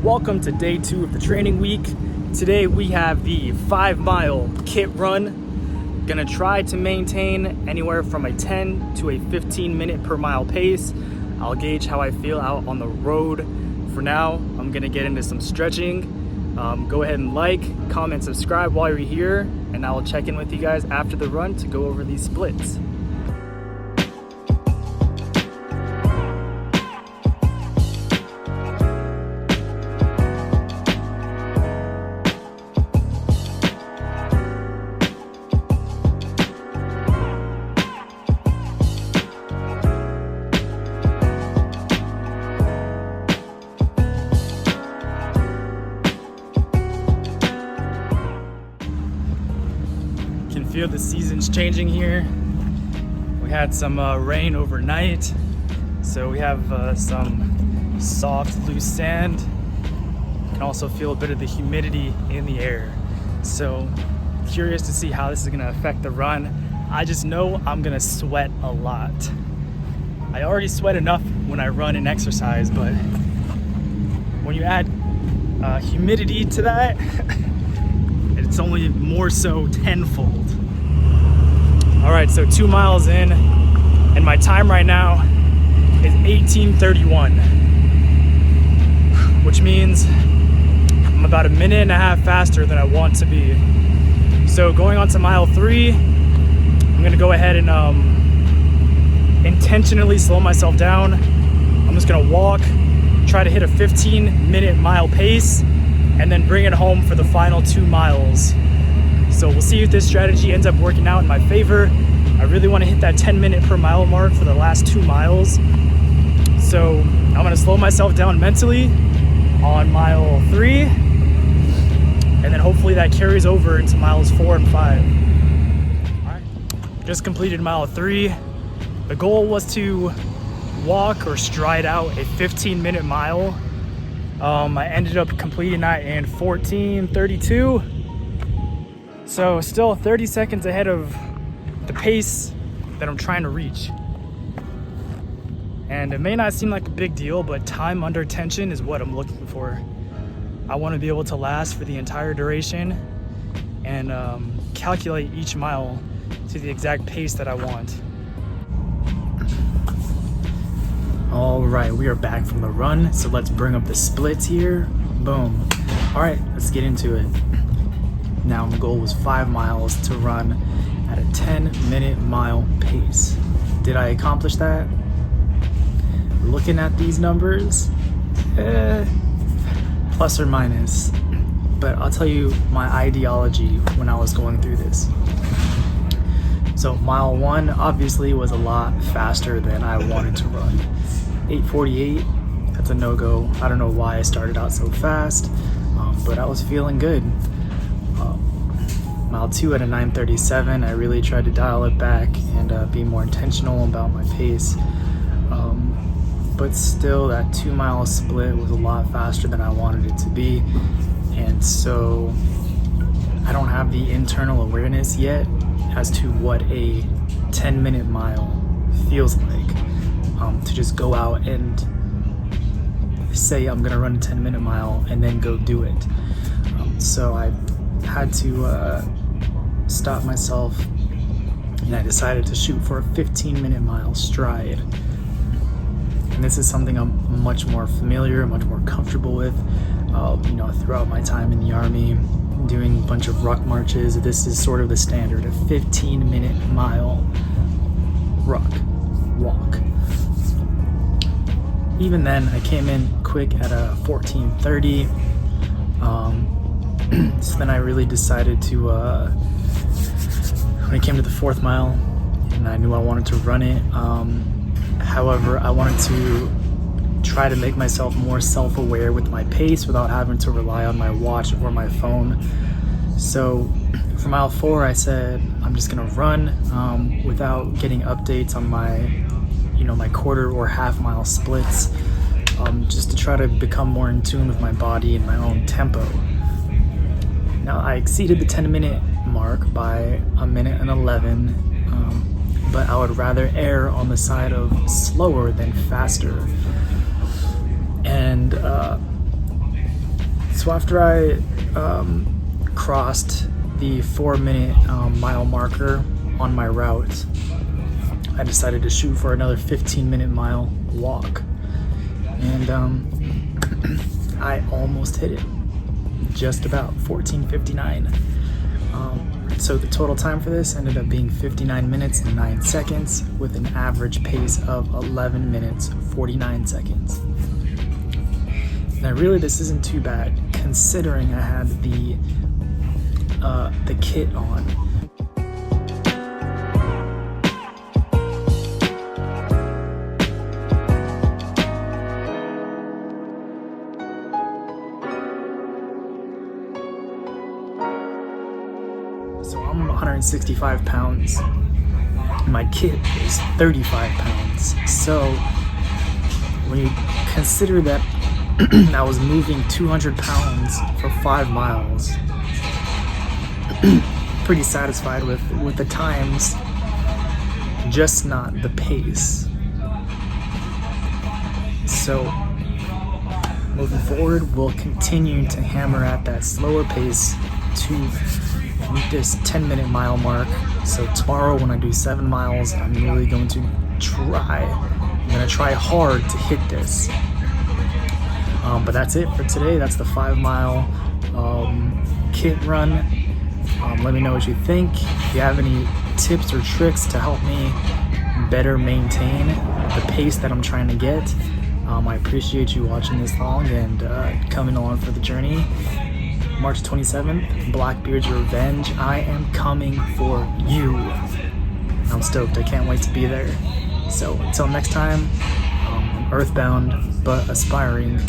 Welcome to day 2 of the training week. Today we have the 5-mile kit run. Gonna try to maintain anywhere from a 10 to a 15 minute per mile pace. I'll gauge how I feel out on the road. For now, I'm gonna get into some stretching. Go ahead and like, comment, subscribe while you're here, and I will check in with you guys after the run to go over these splits. Feel the season's changing here. We had some rain overnight, so we have some soft, loose sand. You can also feel a bit of the humidity in the air. So curious to see how this is gonna affect the run. I just know I'm gonna sweat a lot. I already sweat enough when I run and exercise, but when you add humidity to that, it's only more so tenfold. All right, so 2 miles in, and my time right now is 18:31, which means I'm about a minute and a half faster than I want to be. So going on to mile 3, I'm gonna go ahead and intentionally slow myself down. I'm just gonna walk, try to hit a 15-minute mile pace, and then bring it home for the final 2 miles. So we'll see if this strategy ends up working out in my favor. I really want to hit that 10-minute per mile mark for the last 2 miles. So I'm going to slow myself down mentally on mile 3. And then hopefully that carries over into miles 4 and 5. All right. Just completed mile 3. The goal was to walk or stride out a 15-minute mile. I ended up completing that in 14:32. So still 30 seconds ahead of the pace that I'm trying to reach. And it may not seem like a big deal, but time under tension is what I'm looking for. I want to be able to last for the entire duration and calculate each mile to the exact pace that I want. All right, we are back from the run, so let's bring up the splits here. Boom. All right, let's get into it. Now, my goal was 5 miles to run at a 10-minute mile pace. Did I accomplish that? Looking at these numbers, plus or minus. But I'll tell you my ideology when I was going through this. So mile 1 obviously was a lot faster than I wanted to run. 8:48, that's a no-go. I don't know why I started out so fast, but I was feeling good. Mile 2 at a 9:37, I really tried to dial it back and be more intentional about my pace. But still, that 2-mile split was a lot faster than I wanted it to be. And so I don't have the internal awareness yet as to what a 10-minute mile feels like. To just go out and say I'm gonna run a 10-minute mile and then go do it. So I had to stop myself, and I decided to shoot for a 15-minute mile stride. And this is something I'm much more familiar, much more comfortable with. Throughout my time in the Army, doing a bunch of ruck marches, this is sort of the standard, a 15-minute mile ruck, walk. Even then, I came in quick at a 14:30. So then I really decided to, when it came to the 4th mile, and I knew I wanted to run it. However, I wanted to try to make myself more self-aware with my pace without having to rely on my watch or my phone. So for mile 4, I said, I'm just gonna run without getting updates on my quarter or half-mile splits, just to try to become more in tune with my body and my own tempo. Now, I exceeded the 10-minute mark by a minute and 11, but I would rather err on the side of slower than faster. And So after I crossed the 4-minute mile marker on my route, I decided to shoot for another 15-minute mile walk, and I almost hit it, just about 14:59. So the total time for this ended up being 59 minutes and 9 seconds with an average pace of 11 minutes 49 seconds. Now really this isn't too bad considering I had the kit on. So I'm 165 pounds. My kit is 35 pounds. So when you consider that I was moving 200 pounds for 5 miles, pretty satisfied with the times, just not the pace. So moving forward, we'll continue to hammer at that slower pace to this 10-minute mile mark. So tomorrow when I do 7 miles, I'm really going to try hard to hit this. But that's it for today. That's the 5-mile kit run. Let me know what you think. If you have any tips or tricks to help me better maintain the pace that I'm trying to get, I appreciate you watching this long and coming along for the journey. March 27th, Blackbeard's Revenge. I am coming for you. I'm stoked. I can't wait to be there. So until next time, I'm earthbound but aspiring.